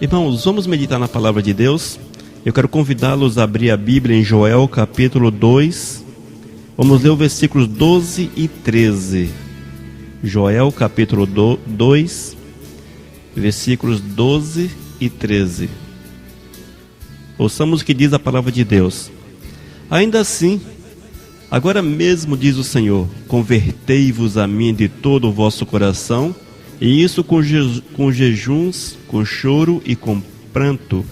Irmãos, vamos meditar na palavra de Deus. Eu quero convidá-los a abrir a Bíblia em Joel capítulo 2. Vamos ler os versículos 12 e 13. Joel capítulo 2, versículos 12 e 13. Ouçamos o que diz a palavra de Deus. Ainda assim, agora mesmo diz o Senhor, convertei-vos a mim de todo o vosso coração, e isso com jejuns, com choro e com pranto.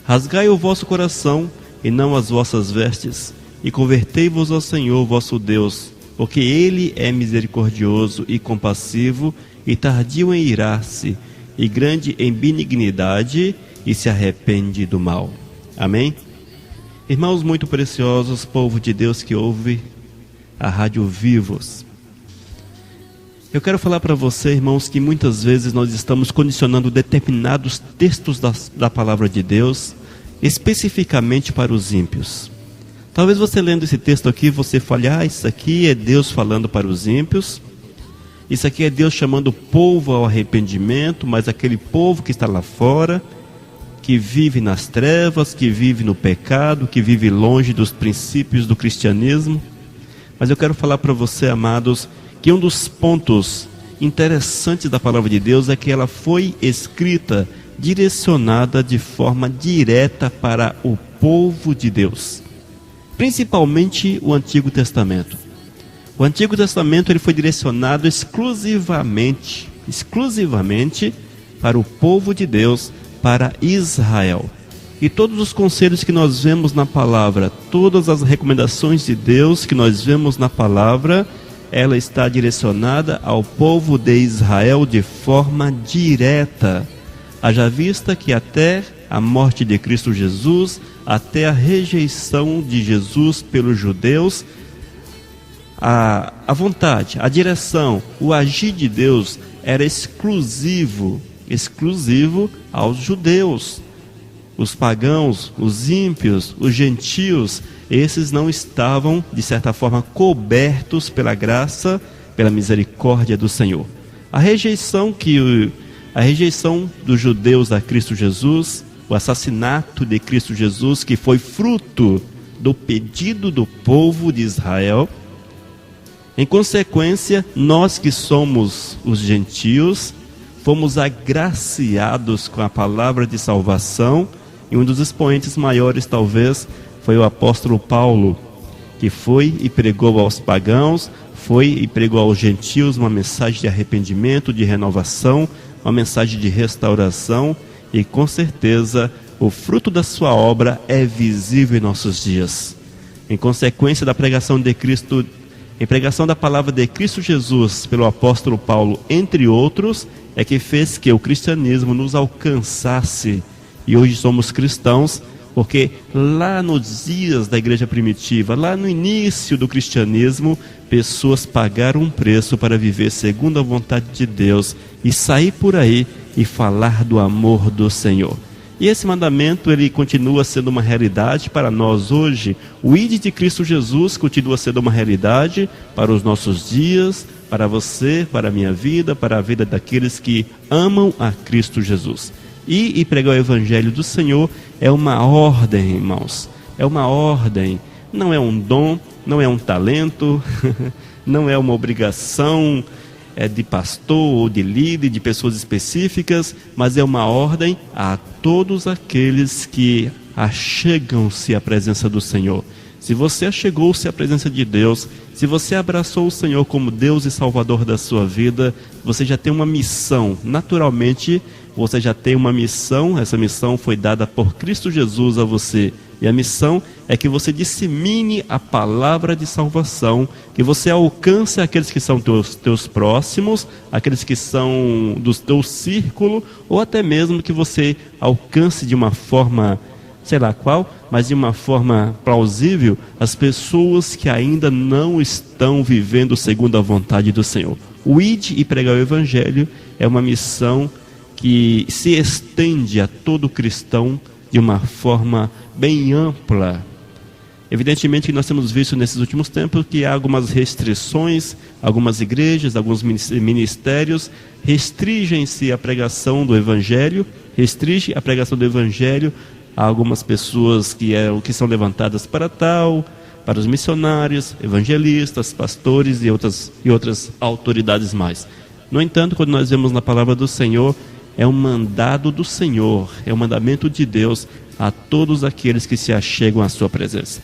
Rasgai o vosso coração e não as vossas vestes, e convertei-vos ao Senhor vosso Deus, porque Ele é misericordioso e compassivo, e tardio em irar-se, e grande em benignidade, e se arrepende do mal. Amém? Irmãos muito preciosos, povo de Deus que ouve a Rádio Vivos, eu quero falar para você, irmãos, que muitas vezes nós estamos condicionando determinados textos da palavra de Deus, especificamente para os ímpios. Talvez você lendo esse texto aqui, você fale, isso aqui é Deus falando para os ímpios, isso aqui é Deus chamando o povo ao arrependimento, mas aquele povo que está lá fora, que vive nas trevas, que vive no pecado, que vive longe dos princípios do cristianismo. Mas eu quero falar para você, amados, que um dos pontos interessantes da palavra de Deus é que ela foi escrita, direcionada de forma direta para o povo de Deus, principalmente o Antigo Testamento. O Antigo Testamento ele foi direcionado exclusivamente para o povo de Deus, para Israel. E todos os conselhos que nós vemos na palavra, todas as recomendações de Deus que nós vemos na palavra, ela está direcionada ao povo de Israel de forma direta. Haja vista que até a morte de Cristo Jesus, até a rejeição de Jesus pelos judeus, a vontade, a direção, o agir de Deus era exclusivo aos judeus. Os pagãos, os ímpios, os gentios, esses não estavam, de certa forma, cobertos pela graça, pela misericórdia do Senhor. A rejeição dos judeus a Cristo Jesus, o assassinato de Cristo Jesus, que foi fruto do pedido do povo de Israel. Em consequência, nós que somos os gentios, fomos agraciados com a palavra de salvação, e um dos expoentes maiores talvez foi o apóstolo Paulo, que foi e pregou aos pagãos, foi e pregou aos gentios uma mensagem de arrependimento, de renovação, uma mensagem de restauração, e com certeza o fruto da sua obra é visível em nossos dias. Em consequência da pregação de Cristo, em pregação da palavra de Cristo Jesus pelo apóstolo Paulo, entre outros, é que fez que o cristianismo nos alcançasse. E hoje somos cristãos, porque lá nos dias da igreja primitiva, lá no início do cristianismo, pessoas pagaram um preço para viver segundo a vontade de Deus e sair por aí e falar do amor do Senhor. E esse mandamento, ele continua sendo uma realidade para nós hoje. O ID de Cristo Jesus continua sendo uma realidade para os nossos dias, para você, para a minha vida, para a vida daqueles que amam a Cristo Jesus. E pregar o Evangelho do Senhor é uma ordem, irmãos. É uma ordem. Não é um dom, não é um talento, não é uma obrigação de pastor ou de líder, de pessoas específicas, mas é uma ordem a todos aqueles que achegam-se à presença do Senhor. Se você achegou-se à presença de Deus, se você abraçou o Senhor como Deus e Salvador da sua vida, você já tem uma missão. Naturalmente, você já tem uma missão. Essa missão foi dada por Cristo Jesus a você. E a missão é que você dissemine a palavra de salvação, que você alcance aqueles que são teus próximos, aqueles que são do teu círculo, ou até mesmo que você alcance de uma forma, sei lá qual, mas de uma forma plausível, as pessoas que ainda não estão vivendo segundo a vontade do Senhor. O ide e pregar o Evangelho é uma missão que se estende a todo cristão de uma forma bem ampla. Evidentemente que nós temos visto nesses últimos tempos que há algumas restrições, algumas igrejas, alguns ministérios restringem-se a pregação do Evangelho, restringe a pregação do Evangelho a algumas pessoas que são levantadas para tal, para os missionários, evangelistas, pastores e outras autoridades mais. No entanto, quando nós vemos na palavra do Senhor, é um mandado do Senhor, é um mandamento de Deus a todos aqueles que se achegam à sua presença.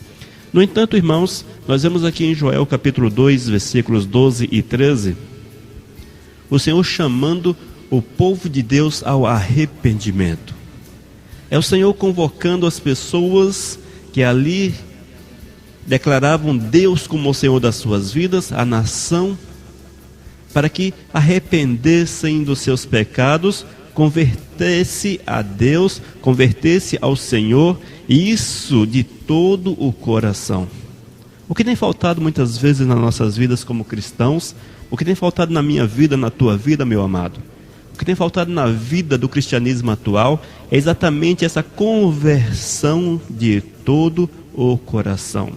No entanto, irmãos, nós vemos aqui em Joel capítulo 2, versículos 12 e 13, o Senhor chamando o povo de Deus ao arrependimento. É o Senhor convocando as pessoas que ali declaravam Deus como o Senhor das suas vidas, a nação, para que arrependessem dos seus pecados, convertesse a Deus, convertesse ao Senhor, e isso de todo o coração. O que tem faltado muitas vezes nas nossas vidas como cristãos, o que tem faltado na minha vida, na tua vida, meu amado, o que tem faltado na vida do cristianismo atual, é exatamente essa conversão de todo o coração.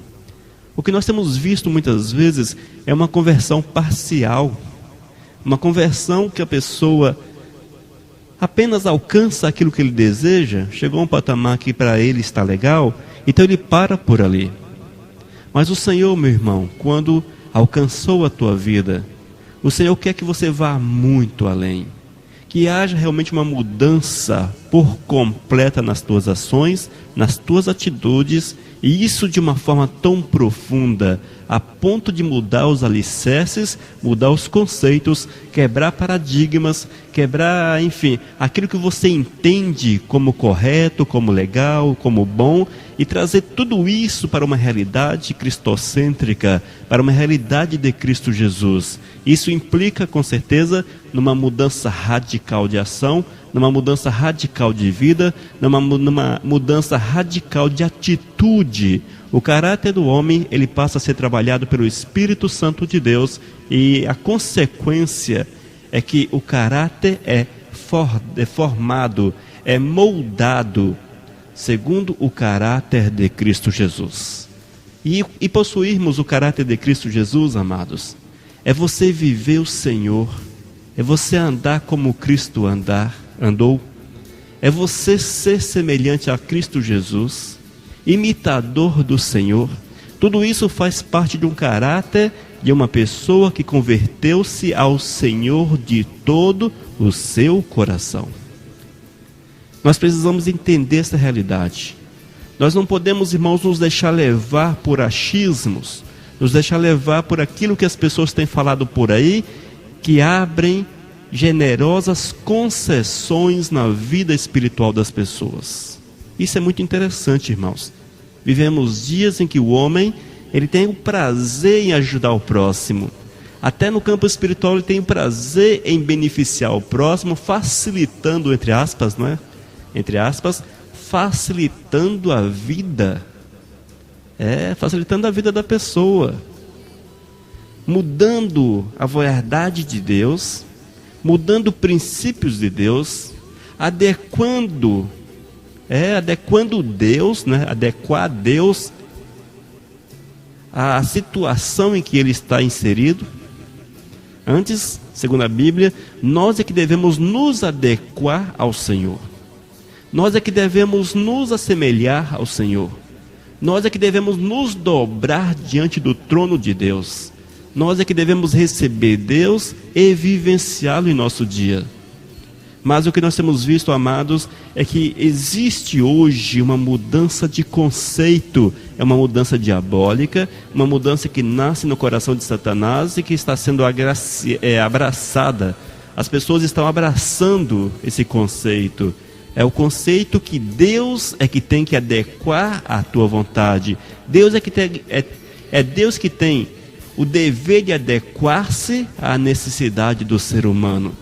O que nós temos visto muitas vezes é uma conversão parcial, uma conversão que a pessoa apenas alcança aquilo que ele deseja, chegou a um patamar que para ele está legal, então ele para por ali. Mas o Senhor, meu irmão, quando alcançou a tua vida, o Senhor quer que você vá muito além, que haja realmente uma mudança por completa nas tuas ações, nas tuas atitudes, e isso de uma forma tão profunda, a ponto de mudar os alicerces, mudar os conceitos, quebrar paradigmas, quebrar, enfim, aquilo que você entende como correto, como legal, como bom, e trazer tudo isso para uma realidade cristocêntrica, para uma realidade de Cristo Jesus. Isso implica, com certeza, numa mudança radical de ação, numa mudança radical de vida, numa mudança radical de atitude. O caráter do homem, ele passa a ser trabalhado pelo Espírito Santo de Deus, e a consequência é que o caráter é formado, é moldado segundo o caráter de Cristo Jesus. E possuirmos o caráter de Cristo Jesus, amados, é você viver o Senhor, é você andar como Cristo andou, é você ser semelhante a Cristo Jesus, imitador do Senhor. Tudo isso faz parte de um caráter de uma pessoa que converteu-se ao Senhor de todo o seu coração. Nós precisamos entender essa realidade. Nós não podemos, irmãos, nos deixar levar por achismos, nos deixar levar por aquilo que as pessoas têm falado por aí, que abrem generosas concessões na vida espiritual das pessoas. Isso é muito interessante, irmãos. Vivemos dias em que o homem, ele tem o prazer em ajudar o próximo. Até no campo espiritual ele tem o prazer em beneficiar o próximo, facilitando, entre aspas, não é? Entre aspas, facilitando a vida. Facilitando a vida da pessoa. Mudando a verdade de Deus, mudando princípios de Deus, adequando Deus, né? Adequar Deus à situação em que ele está inserido. Antes, segundo a Bíblia, nós é que devemos nos adequar ao Senhor. Nós é que devemos nos assemelhar ao Senhor. Nós é que devemos nos dobrar diante do trono de Deus. Nós é que devemos receber Deus e vivenciá-lo em nosso dia. Mas o que nós temos visto, amados, é que existe hoje uma mudança de conceito. É uma mudança diabólica, uma mudança que nasce no coração de Satanás e que está sendo abraçada. As pessoas estão abraçando esse conceito. É o conceito que Deus é que tem que adequar à tua vontade. Deus é Deus que tem o dever de adequar-se à necessidade do ser humano.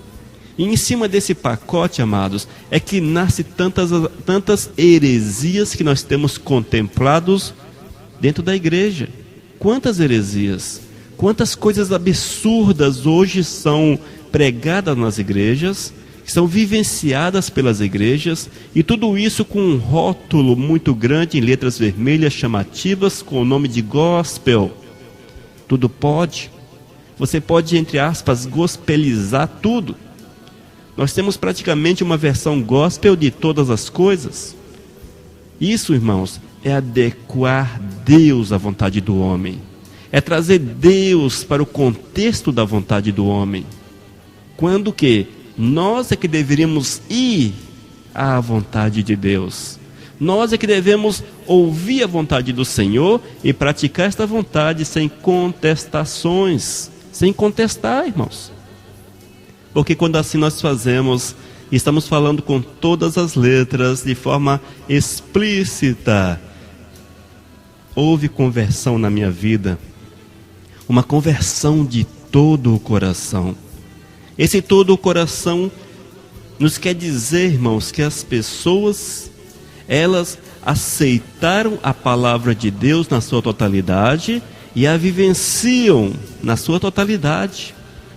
E em cima desse pacote, amados, é que nasce tantas heresias que nós temos contemplados dentro da igreja. Quantas heresias, quantas coisas absurdas hoje são pregadas nas igrejas, que são vivenciadas pelas igrejas, e tudo isso com um rótulo muito grande em letras vermelhas chamativas com o nome de gospel. Tudo pode. Você pode, entre aspas, gospelizar tudo. Nós temos praticamente uma versão gospel de todas as coisas. Isso, irmãos, é adequar Deus à vontade do homem. É trazer Deus para o contexto da vontade do homem. Quando que nós é que deveríamos ir à vontade de Deus. Nós é que devemos ouvir a vontade do Senhor e praticar esta vontade sem contestações. Sem contestar, irmãos. Porque quando assim nós fazemos, estamos falando com todas as letras, de forma explícita. Houve conversão na minha vida. Uma conversão de todo o coração. Esse todo o coração nos quer dizer, irmãos, que as pessoas, elas aceitaram a palavra de Deus na sua totalidade e a vivenciam na sua totalidade,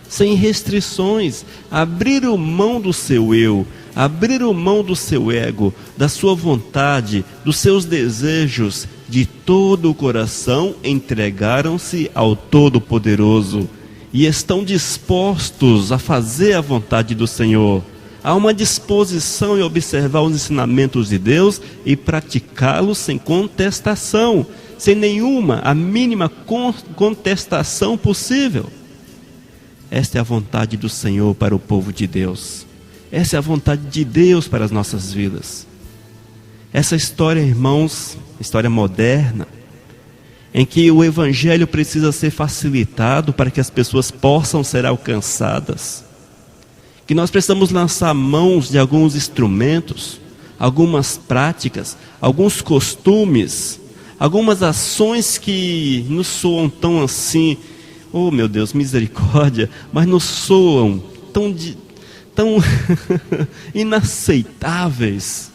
sem restrições, abriram mão do seu eu, abriram mão do seu ego, da sua vontade, dos seus desejos, de todo o coração entregaram-se ao Todo-Poderoso e estão dispostos a fazer a vontade do Senhor. Há uma disposição em observar os ensinamentos de Deus e praticá-los sem contestação, sem nenhuma, a mínima contestação possível. Esta é a vontade do Senhor para o povo de Deus. Essa é a vontade de Deus para as nossas vidas. Essa história, irmãos, história moderna, em que o Evangelho precisa ser facilitado para que as pessoas possam ser alcançadas, que nós precisamos lançar mãos de alguns instrumentos, algumas práticas, alguns costumes, algumas ações que nos soam tão assim, oh meu Deus, misericórdia, mas nos soam tão inaceitáveis.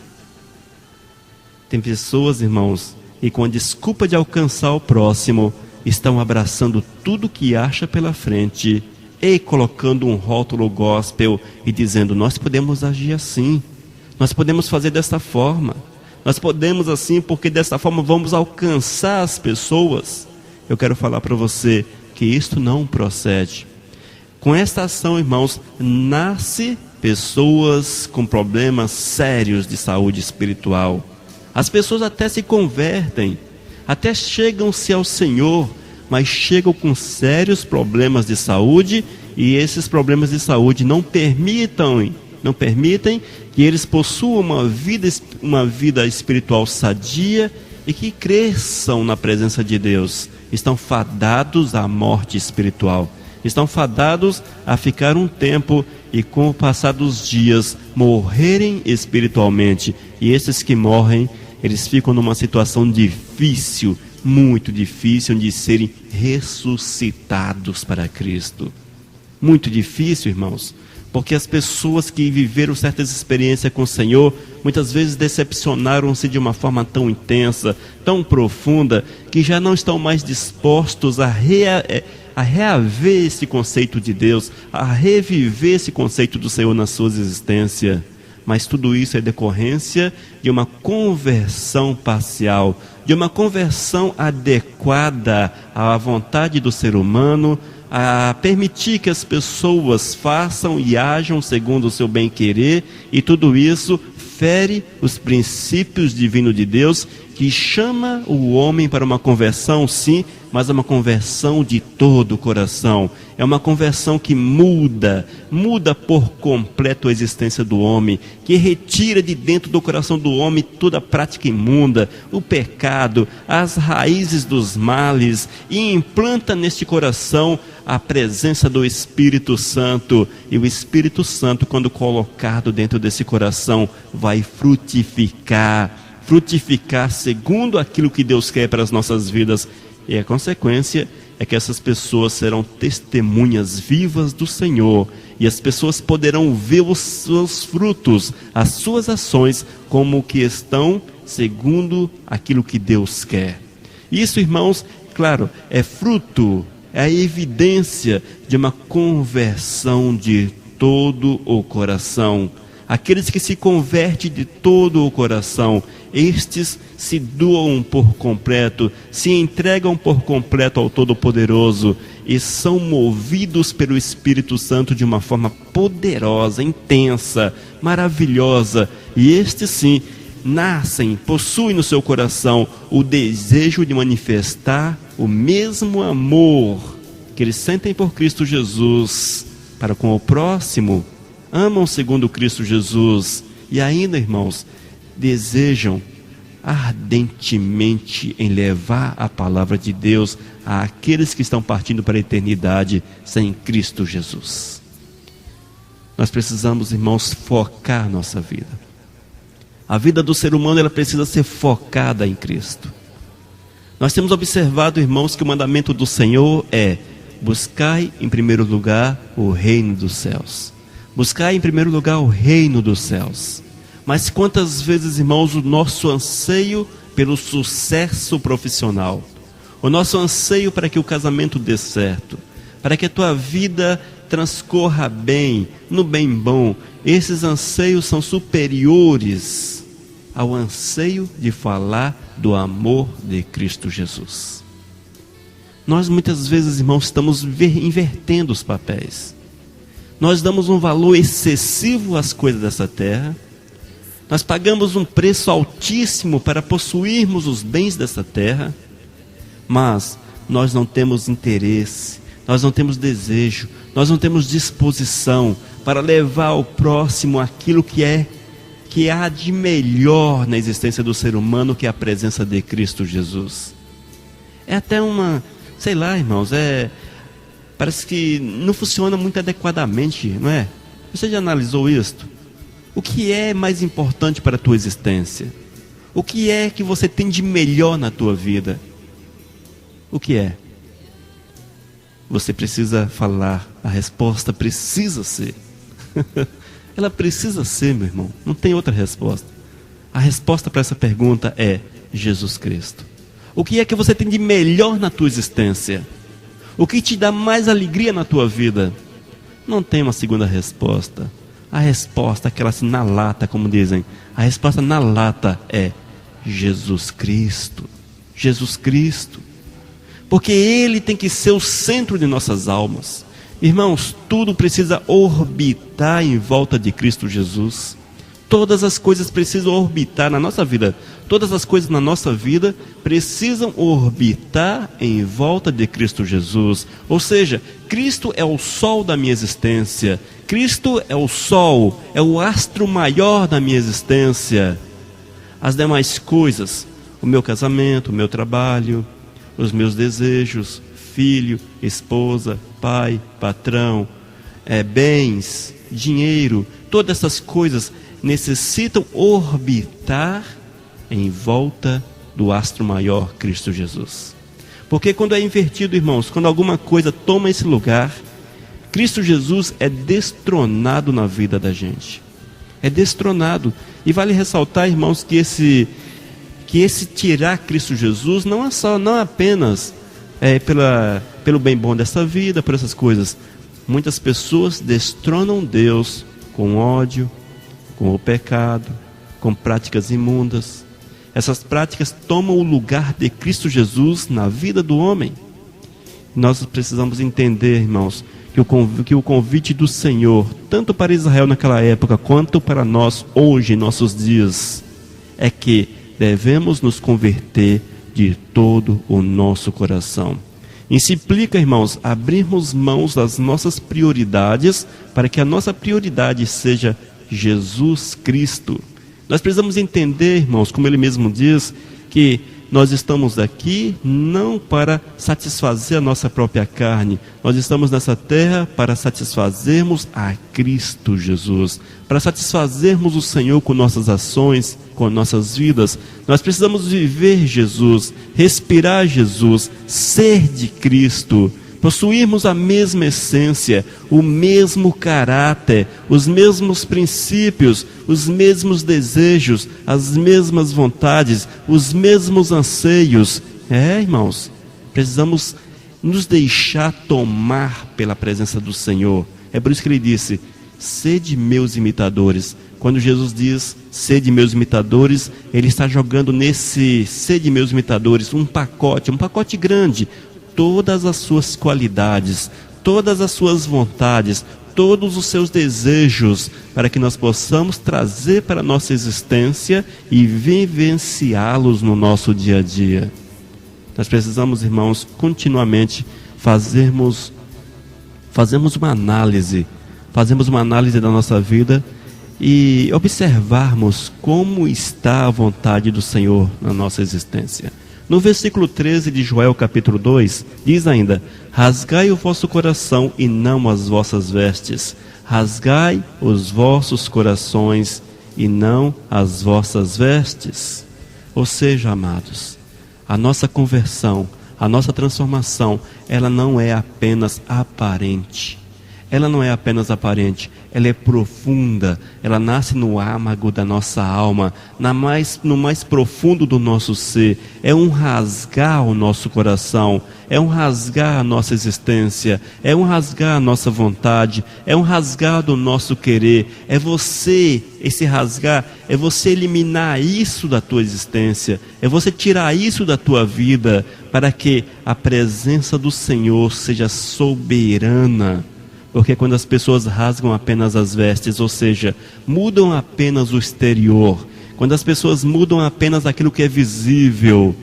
Tem pessoas, irmãos, e com a desculpa de alcançar o próximo, estão abraçando tudo que acha pela frente e colocando um rótulo gospel e dizendo, nós podemos agir assim, nós podemos fazer dessa forma, nós podemos assim porque dessa forma vamos alcançar as pessoas. Eu quero falar para você que isto não procede. Com esta ação, irmãos, nasce pessoas com problemas sérios de saúde espiritual. As pessoas até se convertem, até chegam-se ao Senhor, mas chegam com sérios problemas de saúde, e esses problemas de saúde não permitem que eles possuam uma vida espiritual sadia e que cresçam na presença de Deus. Estão fadados à morte espiritual, estão fadados a ficar um tempo e com o passar dos dias morrerem espiritualmente. E esses que morrem, eles ficam numa situação difícil, muito difícil, de serem ressuscitados para Cristo. Muito difícil, irmãos, porque as pessoas que viveram certas experiências com o Senhor, muitas vezes decepcionaram-se de uma forma tão intensa, tão profunda, que já não estão mais dispostos a reaver esse conceito de Deus, a reviver esse conceito do Senhor na sua existência. Mas tudo isso é decorrência de uma conversão parcial, de uma conversão adequada à vontade do ser humano, a permitir que as pessoas façam e ajam segundo o seu bem-querer, e tudo isso fere os princípios divinos de Deus, que chama o homem para uma conversão, sim, mas é uma conversão de todo o coração. É uma conversão que muda por completo a existência do homem, que retira de dentro do coração do homem toda a prática imunda, o pecado, as raízes dos males, e implanta neste coração a presença do Espírito Santo. E o Espírito Santo, quando colocado dentro desse coração, vai frutificar segundo aquilo que Deus quer para as nossas vidas. E a consequência é que essas pessoas serão testemunhas vivas do Senhor, e as pessoas poderão ver os seus frutos, as suas ações, como que estão segundo aquilo que Deus quer. Isso, irmãos, claro, é fruto, é a evidência de uma conversão de todo o coração. Aqueles que se convertem de todo o coração, estes se doam por completo, se entregam por completo ao Todo-Poderoso e são movidos pelo Espírito Santo de uma forma poderosa, intensa, maravilhosa. E estes sim, nascem, possuem no seu coração o desejo de manifestar o mesmo amor que eles sentem por Cristo Jesus para com o próximo. Amam segundo Cristo Jesus e ainda, irmãos, desejam ardentemente em levar a palavra de Deus àqueles que estão partindo para a eternidade sem Cristo Jesus. Nós precisamos, irmãos, focar nossa vida. A vida do ser humano, ela precisa ser focada em Cristo. Nós temos observado, irmãos, que o mandamento do Senhor é: buscai em primeiro lugar o reino dos céus. Buscai em primeiro lugar o reino dos céus. Mas quantas vezes, irmãos, o nosso anseio pelo sucesso profissional, o nosso anseio para que o casamento dê certo, para que a tua vida transcorra bem, no bem bom, esses anseios são superiores ao anseio de falar do amor de Cristo Jesus. Nós muitas vezes, irmãos, estamos invertendo os papéis. Nós damos um valor excessivo às coisas dessa terra. Nós pagamos um preço altíssimo para possuirmos os bens dessa terra. Mas nós não temos interesse, nós não temos desejo, nós não temos disposição para levar ao próximo aquilo que há de melhor na existência do ser humano, que é a presença de Cristo Jesus. É até uma, sei lá, irmãos, parece que não funciona muito adequadamente, não é? Você já analisou isto? O que é mais importante para a tua existência? O que é que você tem de melhor na tua vida? O que é? Você precisa falar, a resposta precisa ser. Ela precisa ser, meu irmão, não tem outra resposta. A resposta para essa pergunta é Jesus Cristo. O que é que você tem de melhor na tua existência? O que te dá mais alegria na tua vida? Não tem uma segunda resposta. A resposta, aquela assim na lata, como dizem, a resposta na lata é Jesus Cristo. Jesus Cristo. Porque Ele tem que ser o centro de nossas almas. Irmãos, tudo precisa orbitar em volta de Cristo Jesus. Todas as coisas precisam orbitar na nossa vida. Todas as coisas na nossa vida precisam orbitar em volta de Cristo Jesus. Ou seja, Cristo é o sol da minha existência. Cristo é o sol, é o astro maior da minha existência. As demais coisas, o meu casamento, o meu trabalho, os meus desejos, filho, esposa, pai, patrão, bens, dinheiro, todas essas coisas necessitam orbitar em volta do astro maior, Cristo Jesus. Porque quando é invertido, irmãos, quando alguma coisa toma esse lugar, Cristo Jesus é destronado na vida da gente. É destronado. E vale ressaltar, irmãos, que esse tirar Cristo Jesus não é apenas pelo bem bom dessa vida, por essas coisas. Muitas pessoas destronam Deus com ódio, com o pecado, com práticas imundas. Essas práticas tomam o lugar de Cristo Jesus na vida do homem. Nós precisamos entender, irmãos, que o convite do Senhor, tanto para Israel naquela época, quanto para nós hoje, em nossos dias, é que devemos nos converter de todo o nosso coração. Isso implica, irmãos, abrirmos mãos das nossas prioridades para que a nossa prioridade seja Jesus Cristo. Nós precisamos entender, irmãos, como ele mesmo diz, que nós estamos aqui não para satisfazer a nossa própria carne. Nós estamos nessa terra para satisfazermos a Cristo Jesus, para satisfazermos o Senhor com nossas ações, com nossas vidas. Nós precisamos viver Jesus, respirar Jesus, ser de Cristo, possuirmos a mesma essência, o mesmo caráter, os mesmos princípios, os mesmos desejos, as mesmas vontades, os mesmos anseios. Irmãos, precisamos nos deixar tomar pela presença do Senhor. É por isso que ele disse: sede meus imitadores. Quando Jesus diz sede meus imitadores, ele está jogando nesse sede meus imitadores um pacote grande, todas as suas qualidades, todas as suas vontades, todos os seus desejos, para que nós possamos trazer para a nossa existência e vivenciá-los no nosso dia a dia. Nós precisamos, irmãos, continuamente fazermos uma análise da nossa vida e observarmos como está a vontade do Senhor na nossa existência. No versículo 13 de Joel capítulo 2, diz ainda: rasgai o vosso coração e não as vossas vestes. Rasgai os vossos corações e não as vossas vestes. Ou seja, amados, a nossa conversão, a nossa transformação, ela não é apenas aparente. Ela não é apenas aparente, ela é profunda, ela nasce no âmago da nossa alma, no mais profundo do nosso ser. É um rasgar o nosso coração, é um rasgar a nossa existência, é um rasgar a nossa vontade, é um rasgar do nosso querer. Esse rasgar, é você eliminar isso da tua existência, é você tirar isso da tua vida, para que a presença do Senhor seja soberana. Porque quando as pessoas rasgam apenas as vestes, ou seja, mudam apenas o exterior, quando as pessoas mudam apenas aquilo que é visível,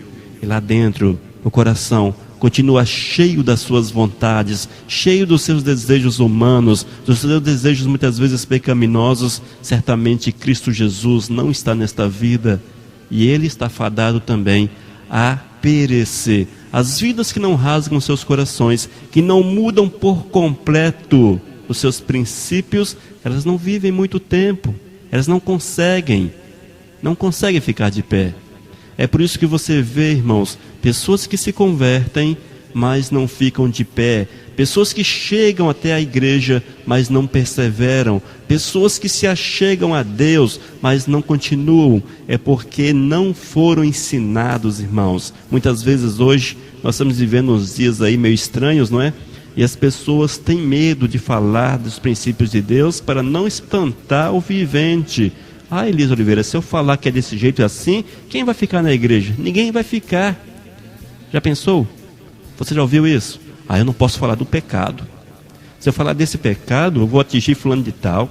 e lá dentro, o coração continua cheio das suas vontades, cheio dos seus desejos humanos, dos seus desejos muitas vezes pecaminosos, certamente Cristo Jesus não está nesta vida, e Ele está fadado também a perecer. As vidas que não rasgam seus corações, que não mudam por completo os seus princípios, elas não vivem muito tempo, elas não conseguem ficar de pé. É por isso que você vê, irmãos, pessoas que se convertem, mas não ficam de pé. Pessoas que chegam até a igreja, mas não perseveram. Pessoas que se achegam a Deus, mas não continuam. É porque não foram ensinados, irmãos. Muitas vezes hoje, nós estamos vivendo uns dias aí meio estranhos, não é? E as pessoas têm medo de falar dos princípios de Deus para não espantar o vivente. Ah, Elisa Oliveira, se eu falar que é desse jeito e assim, quem vai ficar na igreja? Ninguém vai ficar. Já pensou? Você já ouviu isso? Eu não posso falar do pecado. Se eu falar desse pecado, eu vou atingir fulano de tal.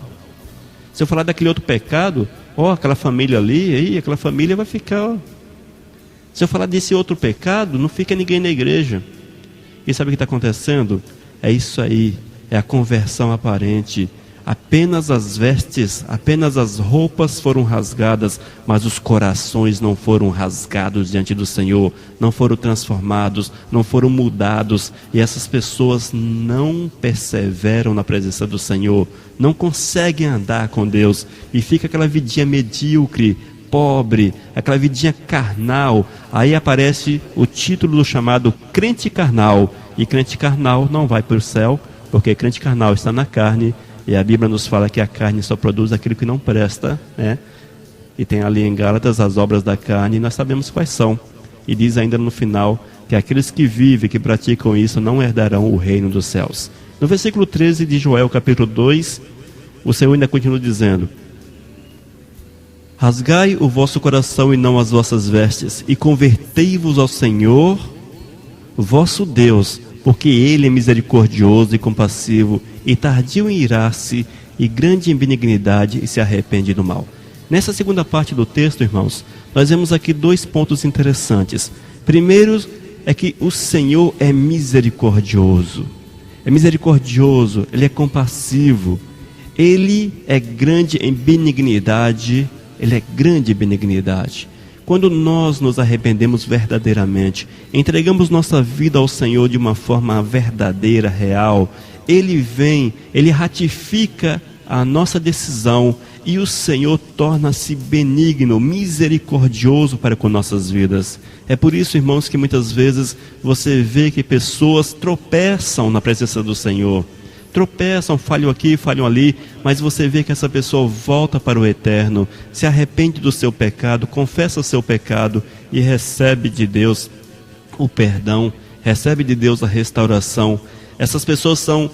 Se eu falar daquele outro pecado, aquela família ali, aí aquela família vai ficar. Se eu falar desse outro pecado, não fica ninguém na igreja. E sabe o que está acontecendo? É isso aí, é a conversão aparente. Apenas as vestes, apenas as roupas foram rasgadas, mas os corações não foram rasgados diante do Senhor, não foram transformados, não foram mudados, e essas pessoas não perseveram na presença do Senhor, não conseguem andar com Deus, e fica aquela vidinha medíocre, pobre, aquela vidinha carnal. Aí aparece o título do chamado crente carnal, e crente carnal não vai para o céu, porque crente carnal está na carne. E a Bíblia nos fala que a carne só produz aquilo que não presta, né? E tem ali em Gálatas as obras da carne, e nós sabemos quais são. E diz ainda no final que aqueles que vivem, que praticam isso, não herdarão o reino dos céus. No versículo 13 de Joel, capítulo 2, o Senhor ainda continua dizendo: rasgai o vosso coração e não as vossas vestes, e convertei-vos ao Senhor, vosso Deus, porque Ele é misericordioso e compassivo, e tardio em irar-se, e grande em benignidade, e se arrepende do mal. Nessa segunda parte do texto, irmãos, nós vemos aqui dois pontos interessantes. Primeiro é que o Senhor é misericordioso. É misericordioso, Ele é compassivo. Ele é grande em benignidade. Ele é grande em benignidade. Quando nós nos arrependemos verdadeiramente, entregamos nossa vida ao Senhor de uma forma verdadeira, real, Ele vem, Ele ratifica a nossa decisão, e o Senhor torna-se benigno, misericordioso para com nossas vidas. É por isso, irmãos, que muitas vezes você vê que pessoas tropeçam na presença do Senhor. Tropeçam, falham aqui, falham ali, mas você vê que essa pessoa volta para o eterno, se arrepende do seu pecado, confessa o seu pecado e recebe de Deus o perdão, recebe de Deus a restauração. Essas pessoas são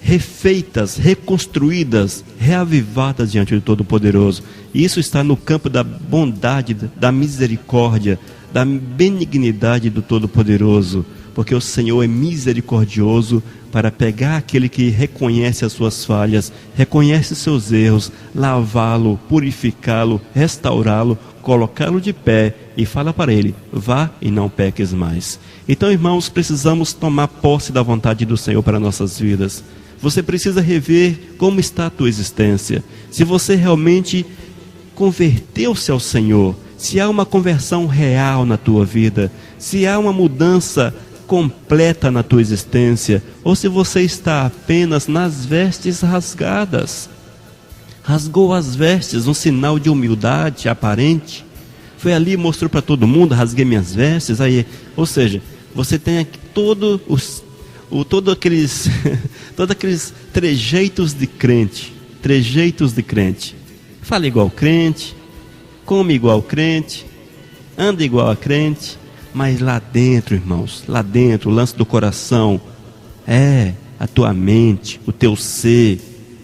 refeitas, reconstruídas, reavivadas diante do Todo-Poderoso. E isso está no campo da bondade, da misericórdia, da benignidade do Todo-Poderoso, porque o Senhor é misericordioso para pegar aquele que reconhece as suas falhas, reconhece os seus erros, lavá-lo, purificá-lo, restaurá-lo, colocá-lo de pé e fala para ele: vá e não peques mais. Então, irmãos, precisamos tomar posse da vontade do Senhor para nossas vidas. Você precisa rever como está a tua existência. Se você realmente converteu-se ao Senhor, se há uma conversão real na tua vida, se há uma mudança completa na tua existência, ou se você está apenas nas vestes rasgadas. Rasgou as vestes, um sinal de humildade aparente. Foi ali e mostrou para todo mundo: rasguei minhas vestes. Aí, ou seja, você tem aqui todos aqueles trejeitos de crente. Trejeitos de crente. Fala igual crente, come igual crente, anda igual a crente. Mas lá dentro, irmãos, lá dentro, o lance do coração, a tua mente, o teu ser,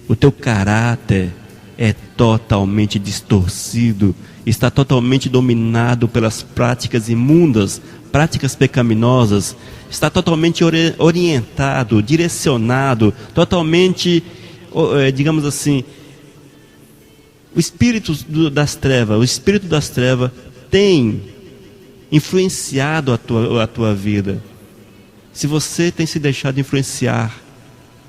o teu caráter é totalmente distorcido, está totalmente dominado pelas práticas imundas, práticas pecaminosas, está totalmente orientado, direcionado, totalmente, digamos assim, o espírito das trevas tem influenciado a tua vida. Se você tem se deixado influenciar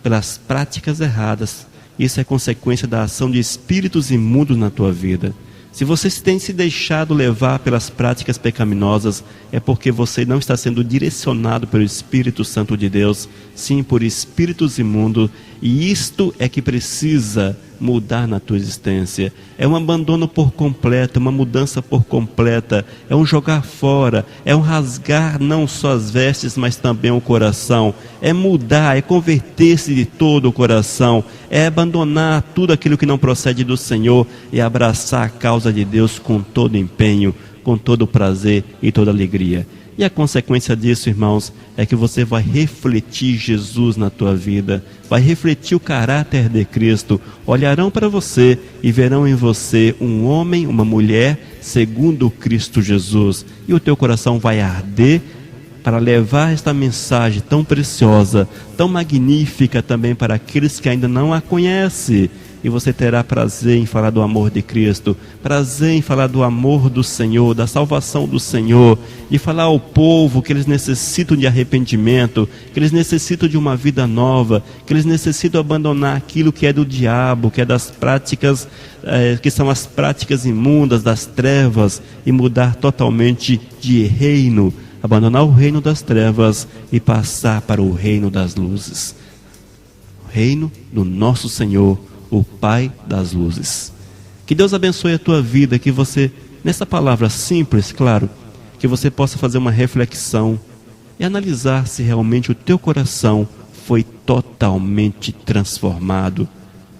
pelas práticas erradas, isso é consequência da ação de espíritos imundos na tua vida. Se você tem se deixado levar pelas práticas pecaminosas, é porque você não está sendo direcionado pelo Espírito Santo de Deus, sim por espíritos imundos, e isto é que precisa mudar na tua existência. É um abandono por completo, uma mudança por completa, é um jogar fora, é um rasgar não só as vestes, mas também o coração, é mudar, é converter-se de todo o coração, é abandonar tudo aquilo que não procede do Senhor e abraçar a causa de Deus com todo empenho, com todo prazer e toda alegria. E a consequência disso, irmãos, é que você vai refletir Jesus na tua vida, vai refletir o caráter de Cristo. Olharão para você e verão em você um homem, uma mulher, segundo Cristo Jesus. E o teu coração vai arder para levar esta mensagem tão preciosa, tão magnífica também para aqueles que ainda não a conhecem. E você terá prazer em falar do amor de Cristo, prazer em falar do amor do Senhor, da salvação do Senhor, e falar ao povo que eles necessitam de arrependimento, que eles necessitam de uma vida nova, que eles necessitam abandonar aquilo que é do diabo, que é das práticas, que são as práticas imundas das trevas, e mudar totalmente de reino, abandonar o reino das trevas e passar para o reino das luzes, o reino do nosso Senhor, o Pai das luzes. Que Deus abençoe a tua vida, que você, nessa palavra simples, claro, que você possa fazer uma reflexão e analisar se realmente o teu coração foi totalmente transformado,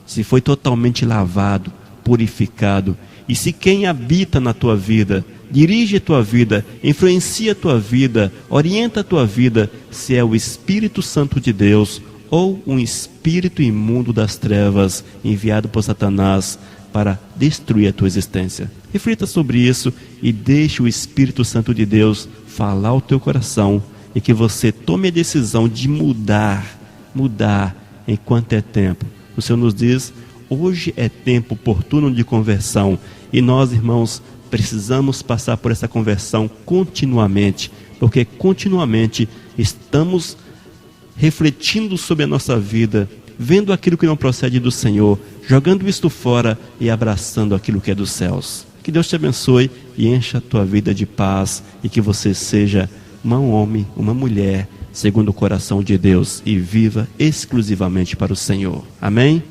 se foi totalmente lavado, purificado, e se quem habita na tua vida, dirige a tua vida, influencia a tua vida, orienta a tua vida, se é o Espírito Santo de Deus ou um espírito imundo das trevas enviado por Satanás para destruir a tua existência. Reflita sobre isso e deixe o Espírito Santo de Deus falar ao teu coração, e que você tome a decisão de mudar enquanto é tempo. O Senhor nos diz: hoje é tempo oportuno de conversão, e nós, irmãos, precisamos passar por essa conversão continuamente, porque continuamente estamos refletindo sobre a nossa vida, vendo aquilo que não procede do Senhor, jogando isto fora e abraçando aquilo que é dos céus. Que Deus te abençoe e encha a tua vida de paz, e que você seja um homem, uma mulher, segundo o coração de Deus, e viva exclusivamente para o Senhor. Amém?